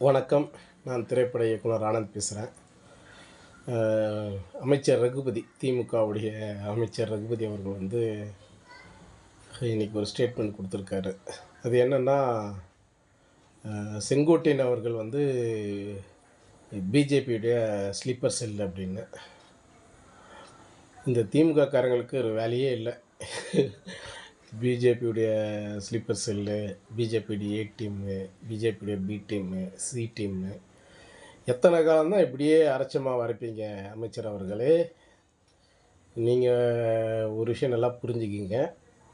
வணக்கம். நான் திரைப்பட இயக்குனர் ஆனந்த் பேசுகிறேன். அமைச்சர் ரகுபதி, திமுகவுடைய அமைச்சர் ரகுபதி அவர்கள் இன்னைக்கு ஒரு ஸ்டேட்மெண்ட் குடுத்துருக்காரு. அது என்னன்னா, செங்கோட்டையன் அவர்கள் பிஜேபியுடைய ஸ்லீப்பர் செல் அப்படின்னு. இந்த திமுக காரங்களுக்கு ஒரு வேலையே இல்ல. பிஜேபியுடைய ஸ்லீப்பர் செல்லு, பிஜேபியுடைய ஏ டீமு, பிஜேபியுடைய பி டீமு, சி டீமு. எத்தனை காலம் தான் இப்படியே அரைச்ச மாவு அரைப்பீங்க அமைச்சர் அவர்களே? நீங்க ஒரு விஷயம் நல்லா புரிஞ்சுக்கிங்க.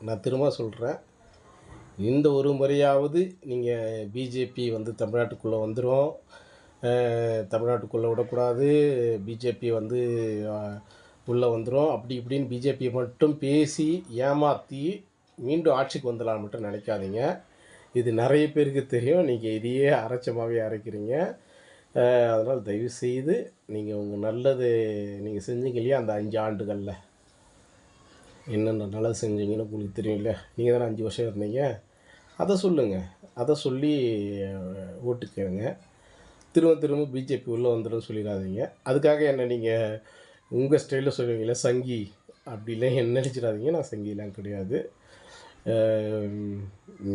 நான் திரும்ப சொல்றேன். இந்த ஒரு முறையாவது நீங்க பிஜேபி தமிழ்நாட்டுக்குள்ள வந்துரும். தமிழ்நாட்டுக்குள்ள விடக்கூடாது. பிஜேபி அ உள்ள வந்துரும். அப்படி இப்படின்னு பிஜேபிய மட்டும் பேசி ஏமாத்தி மீண்டும் ஆட்சிக்கு வந்துடலான்னு மட்டும் நினைக்காதீங்க. இது நெறைய பேருக்கு தெரியும். நீங்க இதையே அரைச்ச மாவே அரைக்கிறீங்க. அதனால் தயவுசெய்து நீங்க உங்க நல்லது நீங்க செஞ்சீங்க இல்லையா, அந்த 5 ஆண்டுகள்ல என்னென்ன நல்லது செஞ்சீங்கன்னு உங்களுக்கு தெரியும் இல்லையா? நீங்க தானே 5 வருஷம் இருந்தீங்க. அத சொல்லுங்க. அத சொல்லி ஓட்டு கேளுங்க. திரும்ப திரும்ப பிஜேபி உள்ள வந்துரும்னு சொல்லிடாதீங்க. அதுக்காக என்ன நீங்க உங்க ஸ்டைல்ல சொல்லுவீங்கல்ல, சங்கி அப்படிலாம் என்ன நெனச்சிடாதீங்க. நான் சங்கிலாம் கிடையாது.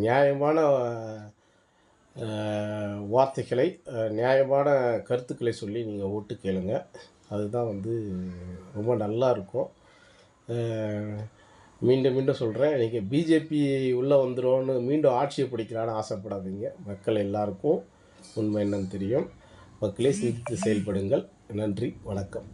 நியாயமான வார்த்தைகளை, நியாயமான கருத்துக்களை சொல்லி நீங்கள் ஓட்டு கேளுங்க. அதுதான் ரொம்ப நல்லாயிருக்கும். மீண்டும் மீண்டும் சொல்கிறேன், நீங்கள் பிஜேபி உள்ளே வந்துரும்னு மீண்டும் ஆட்சியை பிடிக்கலான்னு ஆசைப்படாதீங்க. மக்கள் எல்லாருக்கும் உண்மை என்னன்னு தெரியும். மக்களே சிந்தித்து செயல்படுங்கள். நன்றி, வணக்கம்.